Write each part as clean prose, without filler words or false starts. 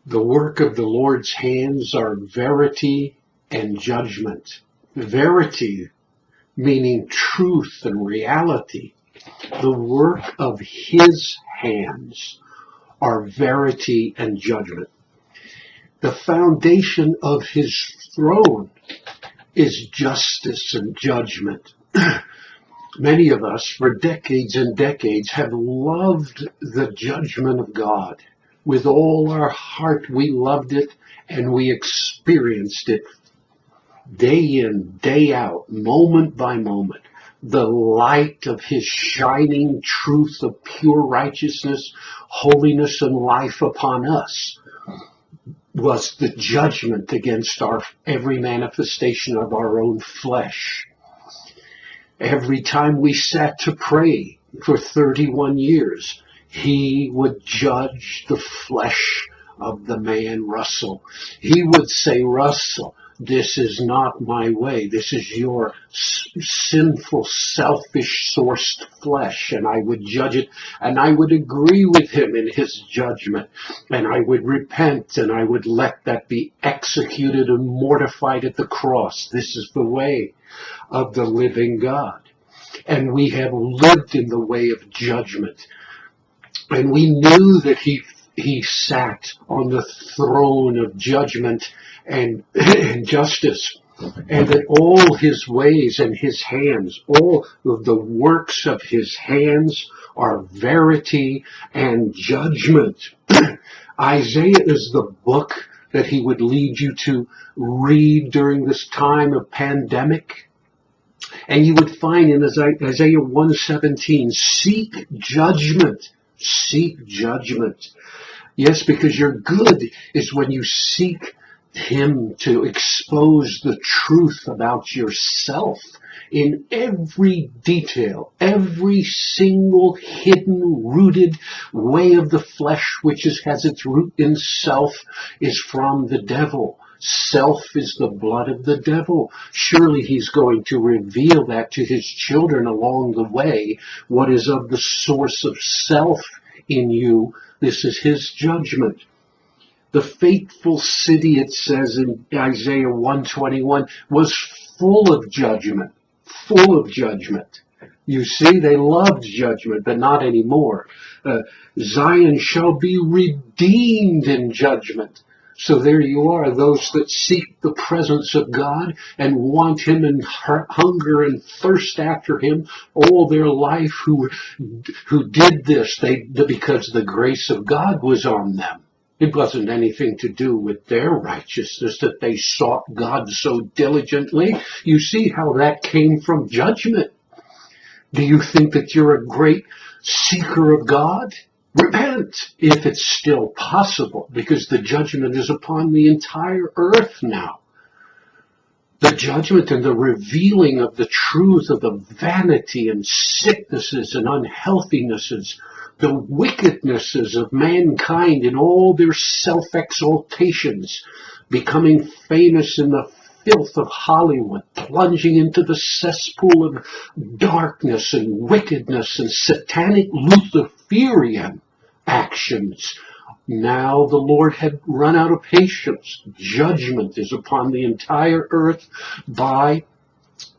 The work of the Lord's hands are verity and judgment. Verity meaning truth and reality. The work of his hands are verity and judgment. The foundation of his throne is justice and judgment. Many of us, for decades and decades, have loved the judgment of God. With all our heart, we loved it, and we experienced it day in, day out, moment by moment. The light of his shining truth of pure righteousness, holiness, and life upon us was the judgment against every manifestation of our own flesh. Every time we sat to pray for 31 years, he would judge the flesh of the man Russell. He would say, Russell, this is not my way. This is your sinful, selfish sourced flesh. And I would judge it, and I would agree with him in his judgment. And I would repent, and I would let that be executed and mortified at the cross. This is the way of the living God. And we have lived in the way of judgment. And we knew that he sat on the throne of judgment and justice, and that all his ways and his hands, all of the works of his hands are verity and judgment. Isaiah is the book that he would lead you to read during this time of pandemic. And you would find in Isaiah 1:17, seek judgment. Seek judgment. Yes, because your good is when you seek him to expose the truth about yourself in every detail, every single hidden, rooted way of the flesh which has its root in self is from the devil. Self is the blood of the devil. Surely he's going to reveal that to his children along the way. What is of the source of self in you? This is his judgment. The faithful city, it says in Isaiah 1:21, was full of judgment. Full of judgment. You see, they loved judgment, but not anymore. Zion shall be redeemed in judgment. So there you are, those that seek the presence of God and want him and hunger and thirst after him all their life, who did this because the grace of God was on them. It wasn't anything to do with their righteousness that they sought God so diligently. You see how that came from judgment. Do you think that you're a great seeker of God? Repent, if it's still possible, because the judgment is upon the entire earth now. The judgment and the revealing of the truth of the vanity and sicknesses and unhealthinesses, the wickednesses of mankind in all their self-exaltations, becoming famous in the filth of Hollywood, plunging into the cesspool of darkness and wickedness and satanic Luciferian actions. Now the Lord had run out of patience. Judgment is upon the entire earth by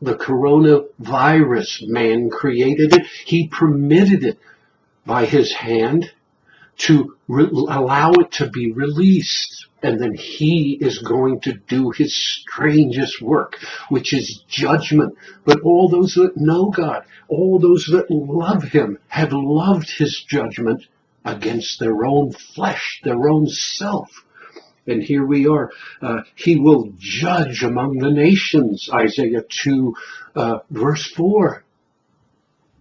the coronavirus. Man created it. He permitted it by his hand to allow it to be released. And then he is going to do his strangest work, which is judgment. But all those that know God, all those that love him, have loved his judgment against their own flesh, their own self. And here we are. He will judge among the nations, Isaiah 2, verse 4.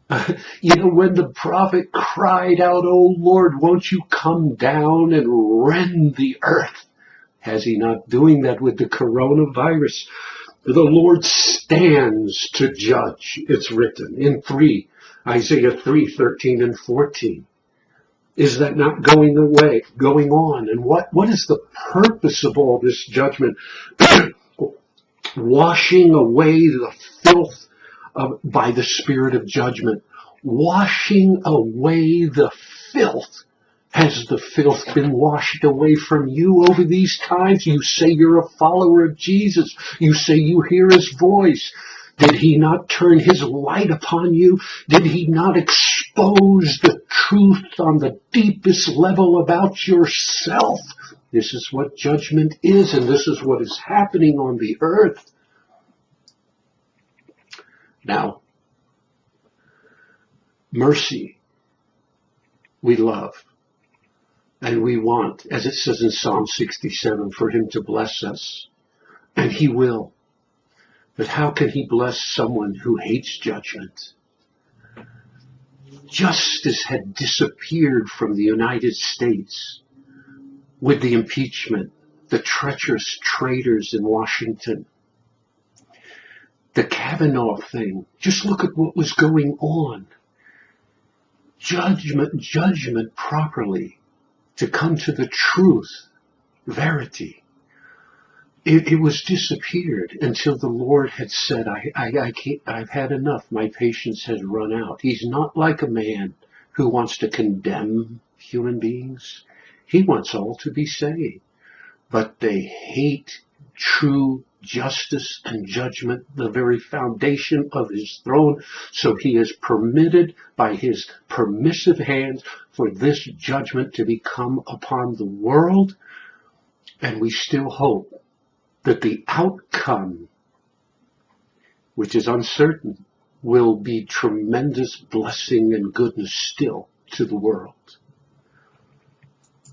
When the prophet cried out, "Oh Lord, won't you come down and rend the earth?" Has he not doing that with the coronavirus? The Lord stands to judge, it's written in Isaiah 3:13 and 14. Is that not going on? And what is the purpose of all this judgment? Washing away the filth by the spirit of judgment. Washing away the filth Has the filth been washed away from you over these times? You say you're a follower of Jesus. You say you hear his voice. Did he not turn his light upon you? Did he not expose the truth on the deepest level about yourself? This is what judgment is, and this is what is happening on the earth. Now, mercy we love. And we want, as it says in Psalm 67, for him to bless us. And he will. But how can he bless someone who hates judgment? Justice had disappeared from the United States with the impeachment, the treacherous traitors in Washington, the Kavanaugh thing. Just look at what was going on. Judgment properly, to come to the truth, verity. It was disappeared until the Lord had said, I can't, I've had enough. My patience has run out. He's not like a man who wants to condemn human beings. He wants all to be saved. But they hate true justice and judgment, the very foundation of his throne. So he is permitted by his permissive hands for this judgment to become upon the world. And we still hope that the outcome, which is uncertain, will be tremendous blessing and goodness still to the world.